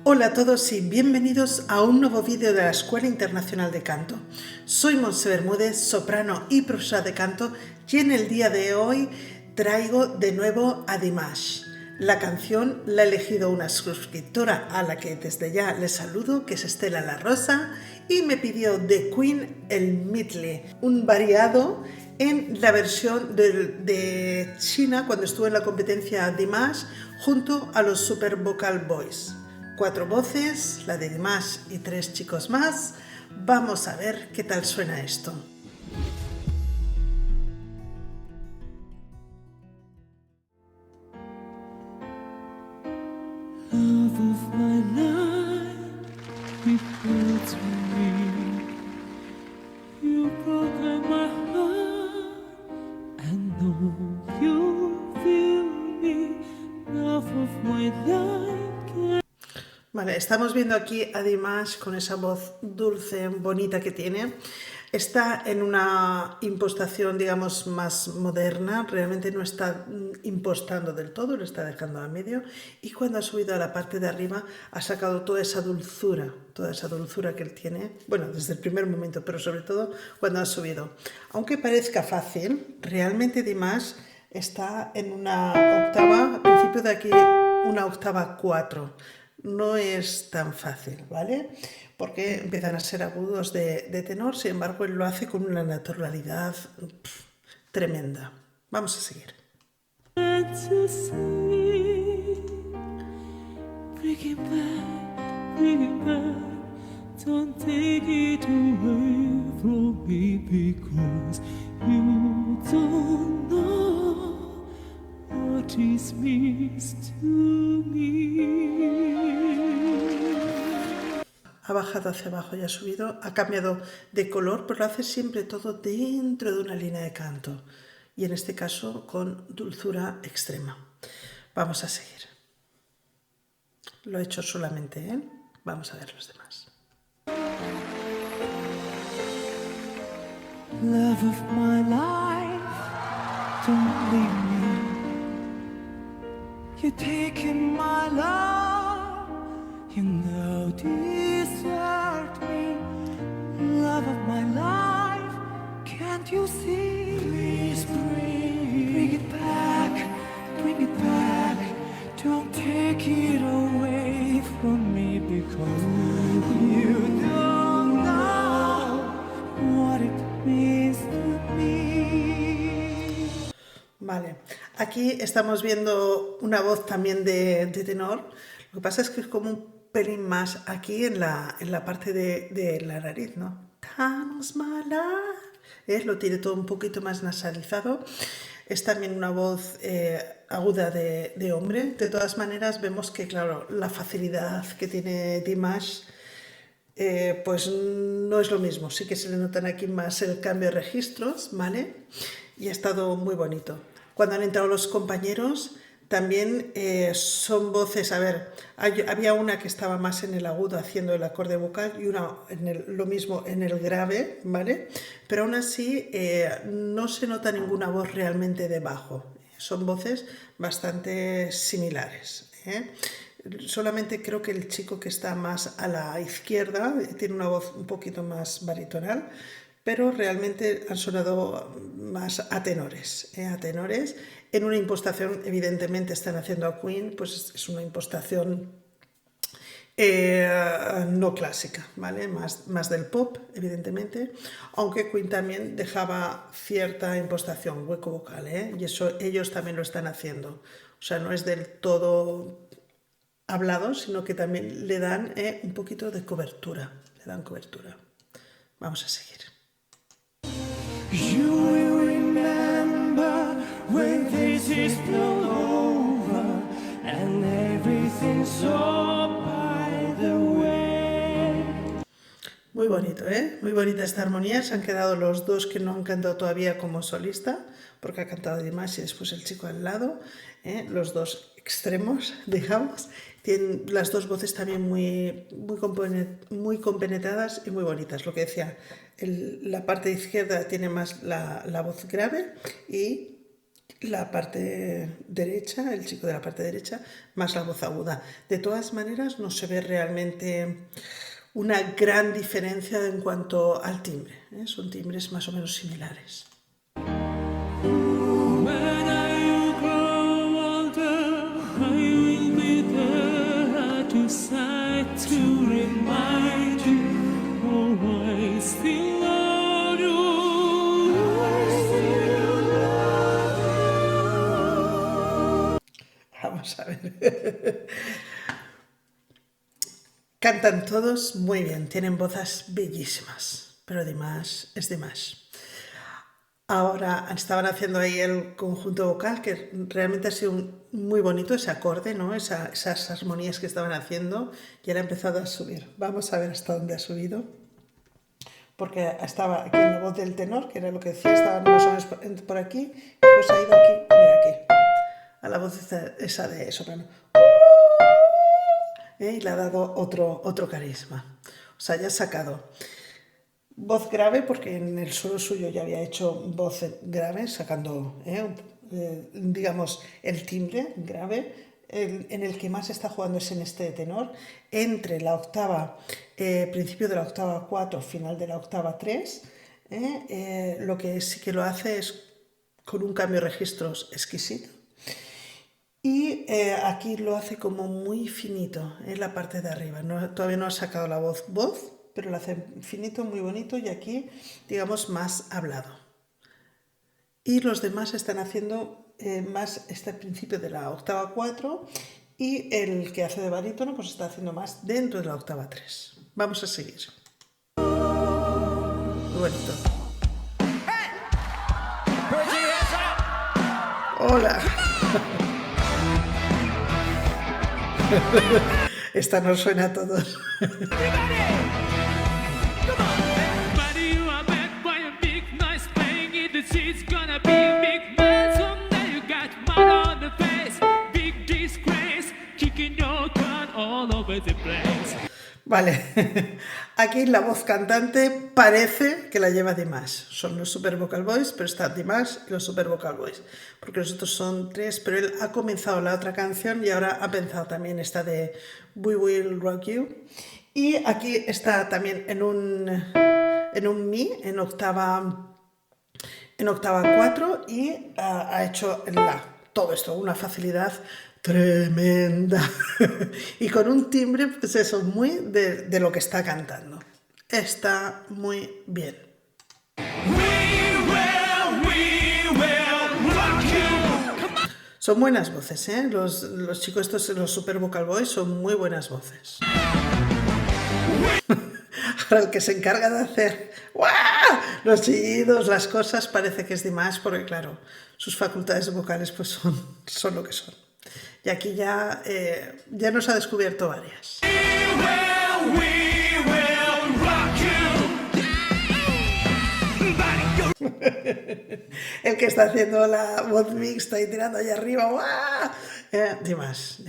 Hola a todos y bienvenidos a un nuevo vídeo de la Escuela Internacional de Canto. Soy Montse Bermúdez, soprano y profesora de canto, y en el día de hoy traigo de nuevo a Dimash. La canción la ha elegido una suscriptora a la que desde ya les saludo, que es Estela La Rosa, y me pidió de Queen el Medley, un variado en la versión de China cuando estuvo en la competencia Dimash junto a los Super Vocal Boys. 4 voces, la de Dimash y 3 chicos más. Vamos a ver qué tal suena esto. Love of my life, you hurt me. You broke my heart, and though you feel me, love of my life. Vale, estamos viendo aquí a Dimash con esa voz dulce, bonita que tiene. Está en una impostación, digamos, más moderna. Realmente no está impostando del todo, lo está dejando a medio. Y cuando ha subido a la parte de arriba, ha sacado toda esa dulzura que él tiene. Bueno, desde el primer momento, pero sobre todo cuando ha subido. Aunque parezca fácil, realmente Dimash está en una octava, al principio de aquí, una octava 4. No es tan fácil, ¿vale? Porque empiezan a ser agudos de tenor, sin embargo, él lo hace con una naturalidad tremenda. Vamos a seguir. Don't take it away from me because you don't know what is means to me. Ha bajado hacia abajo y ha subido, ha cambiado de color, pero lo hace siempre todo dentro de una línea de canto. Y en este caso con dulzura extrema. Vamos a seguir. Lo he hecho solamente él. Vamos a ver los demás. Love of my life, don't leave me. You're taking my love, you now desert me. Love of my life, can't you see? Please bring it back, bring it back. Don't take it away from me because you don't know what it means to me. Vale, aquí estamos viendo una voz también de tenor. Lo que pasa es que es como un pelín más aquí en la parte de la nariz, ¿no? Tanos mala. Lo tiene todo un poquito más nasalizado. Es también una voz aguda de hombre. De todas maneras, vemos que, claro, la facilidad que tiene Dimash pues no es lo mismo. Sí que se le notan aquí más el cambio de registros, ¿vale? Y ha estado muy bonito. Cuando han entrado los compañeros, también son voces, a ver, había una que estaba más en el agudo haciendo el acorde vocal y una lo mismo en el grave, ¿vale? Pero aún así no se nota ninguna voz realmente de bajo. Son voces bastante similares, ¿eh? Solamente creo que el chico que está más a la izquierda tiene una voz un poquito más baritonal, pero realmente han sonado más a tenores, a tenores. En una impostación, evidentemente están haciendo a Queen, pues es una impostación no clásica, ¿vale? Más del pop, evidentemente, aunque Queen también dejaba cierta impostación, hueco vocal, y eso ellos también lo están haciendo. O sea, no es del todo hablado, sino que también le dan un poquito de cobertura, le dan cobertura. Vamos a seguir. You will remember when this is blown over and everything's so by the way. Muy bonito, ¿eh? Muy bonita esta armonía. Se han quedado los dos que no han cantado todavía como solista, porque ha cantado Dimash y después el chico al lado, los dos extremos, digamos. Tienen las dos voces también muy compenetradas y muy bonitas. Lo que decía, la parte izquierda tiene más la voz grave y la parte derecha, el chico de la parte derecha, más la voz aguda. De todas maneras, no se ve realmente una gran diferencia en cuanto al timbre, ¿eh? Son timbres más o menos similares. Vamos a ver. Cantan todos muy bien, tienen voces bellísimas, pero además es de más. Ahora estaban haciendo ahí el conjunto vocal, que realmente ha sido muy bonito ese acorde, ¿no? Esas armonías que estaban haciendo, y ahora ha empezado a subir. Vamos a ver hasta dónde ha subido. Porque estaba aquí en la voz del tenor, que era lo que decía, estaba más o menos por aquí, y después ha ido aquí, mira aquí, a la voz esa de soprano. Y le ha dado otro carisma. O sea, ya ha sacado voz grave, porque en el solo suyo ya había hecho voz grave, sacando, digamos, el timbre grave. En el que más está jugando es en este tenor, entre la octava, principio de la octava 4, final de la octava 3. Lo que sí que lo hace es con un cambio de registros exquisito. Y aquí lo hace como muy finito en la parte de arriba. Todavía no ha sacado la voz, pero lo hace finito, muy bonito, y aquí, digamos, más hablado. Y los demás están haciendo más este principio de la octava 4, y el que hace de barítono pues está haciendo más dentro de la octava 3. Vamos a seguir. Muy bonito. Hola. Esta nos suena a todos. Vale, aquí la voz cantante parece que la lleva Dimash. Son los Super Vocal Boys, pero está Dimash y los Super Vocal Boys, porque los otros son 3, pero él ha comenzado la otra canción y ahora ha pensado también esta de We Will Rock You. Y aquí está también en un Mi, en octava 4, y ha hecho todo esto, una facilidad tremenda. Y con un timbre, pues eso, muy de lo que está cantando. Está muy bien. Son buenas voces, ¿eh? Los chicos estos, los Super Vocal Boys, son muy buenas voces. Ahora el que se encarga de hacer los chillidos, las cosas, parece que es Dimash, porque claro, sus facultades vocales pues son lo que son. Y aquí ya nos ha descubierto varias. El que está haciendo la voz mixta y tirando allá arriba. Dimash.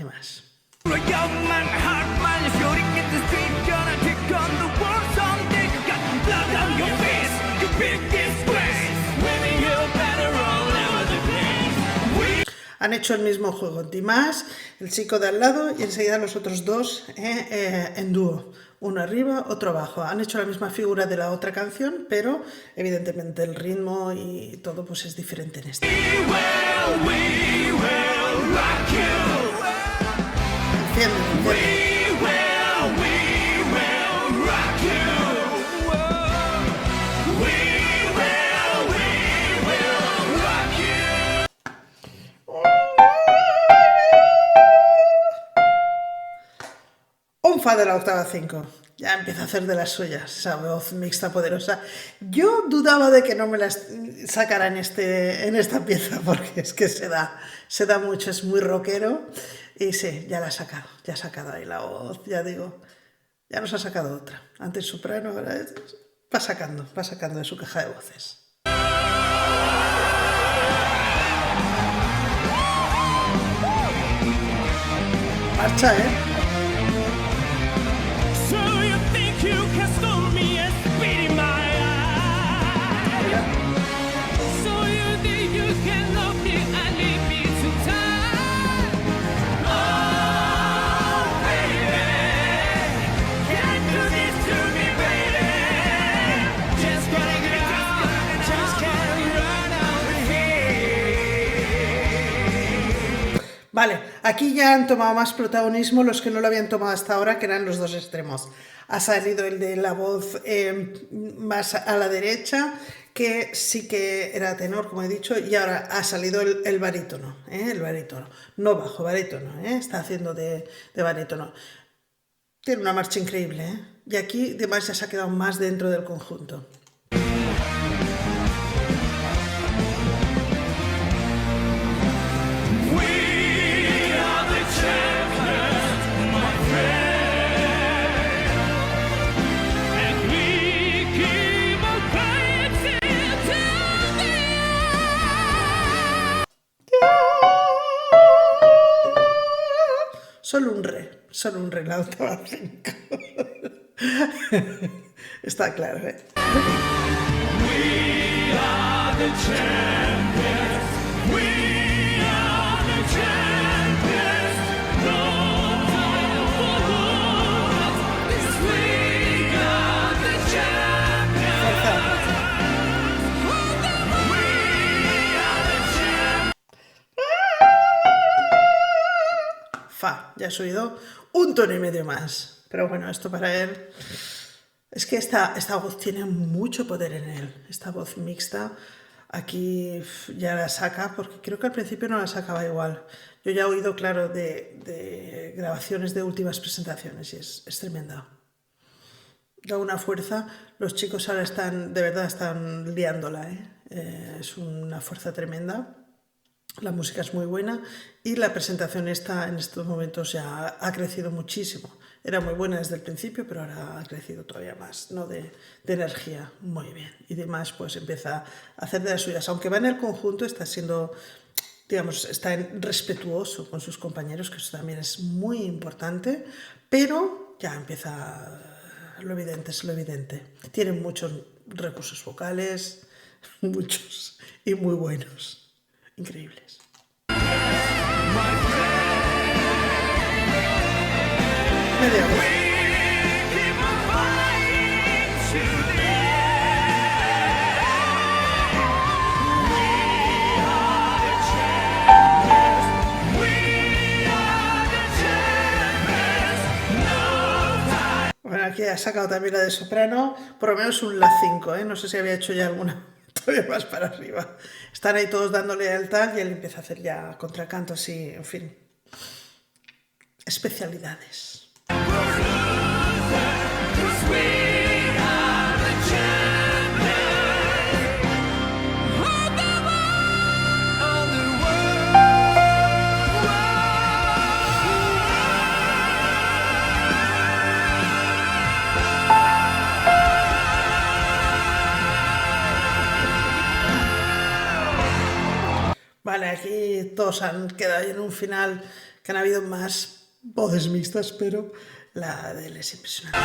Han hecho el mismo juego, Dimash, el chico de al lado, y enseguida los otros dos en dúo, uno arriba, otro abajo. Han hecho la misma figura de la otra canción, pero evidentemente el ritmo y todo pues es diferente en este. Enciende. Un fa de la octava 5. Ya empieza a hacer de las suyas, esa voz mixta poderosa. Yo dudaba de que no me las sacara en esta pieza, porque es que se da mucho, es muy rockero. Y sí, ya ha sacado ahí la voz, ya digo, ya nos ha sacado otra. Antes soprano, ahora va sacando de su caja de voces. Marcha, ¿eh? Vale, aquí ya han tomado más protagonismo los que no lo habían tomado hasta ahora, que eran los dos extremos. Ha salido el de la voz más a la derecha, que sí que era tenor, como he dicho, y ahora ha salido el barítono, el barítono, no bajo, barítono, está haciendo de barítono. Tiene una marcha increíble, y aquí además ya se ha quedado más dentro del conjunto. Solo un re, la octava 5. Está claro, ¿eh? We are the champions. We are the champions. No time for love. This we are the champions. Fa, ya has oído un tono y medio más. Pero bueno, esto para él... Es que esta voz tiene mucho poder en él. Esta voz mixta, aquí ya la saca, porque creo que al principio no la sacaba igual. Yo ya he oído, claro, de grabaciones de últimas presentaciones y es tremenda. Da una fuerza. Los chicos ahora de verdad están liándola, es una fuerza tremenda. La música es muy buena y la presentación en estos momentos ya ha crecido muchísimo. Era muy buena desde el principio, pero ahora ha crecido todavía más, ¿no? De energía, muy bien. Y demás, pues empieza a hacer de las suyas. Aunque va en el conjunto, está siendo, digamos, está respetuoso con sus compañeros, que eso también es muy importante, pero ya empieza lo evidente, es lo evidente. Tienen muchos recursos vocales, muchos, y muy buenos. Increíbles. Bueno, aquí ha sacado también la de soprano, por lo menos un La 5, no sé si había hecho ya alguna todavía más para arriba. Están ahí todos dándole al tal y él empieza a hacer ya contracanto así, en fin. Especialidades. Vale, aquí todos han quedado en un final que han habido más voces mixtas, pero la de él es impresionante.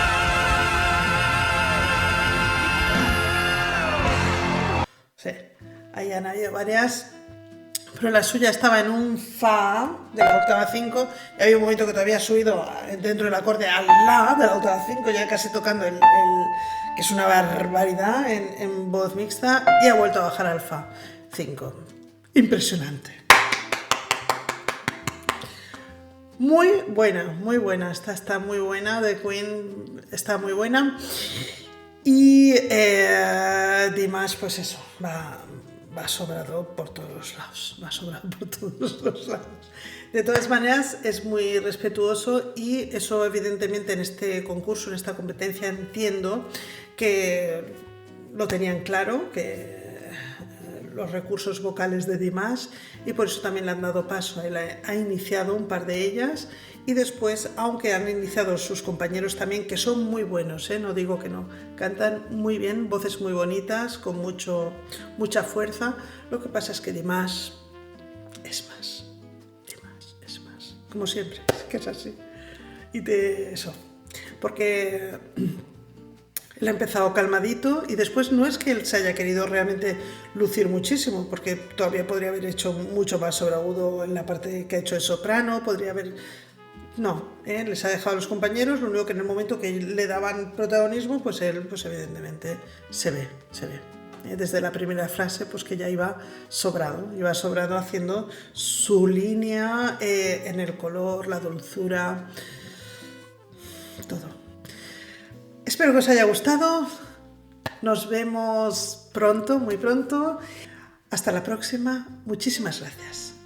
Sí, ahí han habido varias, pero la suya estaba en un Fa de la octava 5 y había un momento que todavía ha subido dentro del acorde al La de la octava 5, ya casi tocando el que es una barbaridad en voz mixta, y ha vuelto a bajar al Fa 5. Impresionante. Muy buena. Esta está muy buena. The Queen está muy buena. Y Dimas, pues eso, va sobrado por todos los lados. De todas maneras, es muy respetuoso y eso evidentemente en este concurso, en esta competencia, entiendo que lo tenían claro, que los recursos vocales de Dimas, y por eso también le han dado paso. Él ha iniciado un par de ellas y después, aunque han iniciado sus compañeros también, que son muy buenos, no digo que no, cantan muy bien, voces muy bonitas, con mucha fuerza. Lo que pasa es que Dimas es más, como siempre, es que es así. Y eso, porque él ha empezado calmadito y después no es que él se haya querido realmente lucir muchísimo, porque todavía podría haber hecho mucho más sobreagudo en la parte que ha hecho de soprano, podría haber... No, les ha dejado a los compañeros, lo único que en el momento que le daban protagonismo, pues él, pues evidentemente se ve. desde la primera frase, pues que ya iba sobrado haciendo su línea en el color, la dulzura, todo. Espero que os haya gustado. Nos vemos pronto, muy pronto. Hasta la próxima. Muchísimas gracias.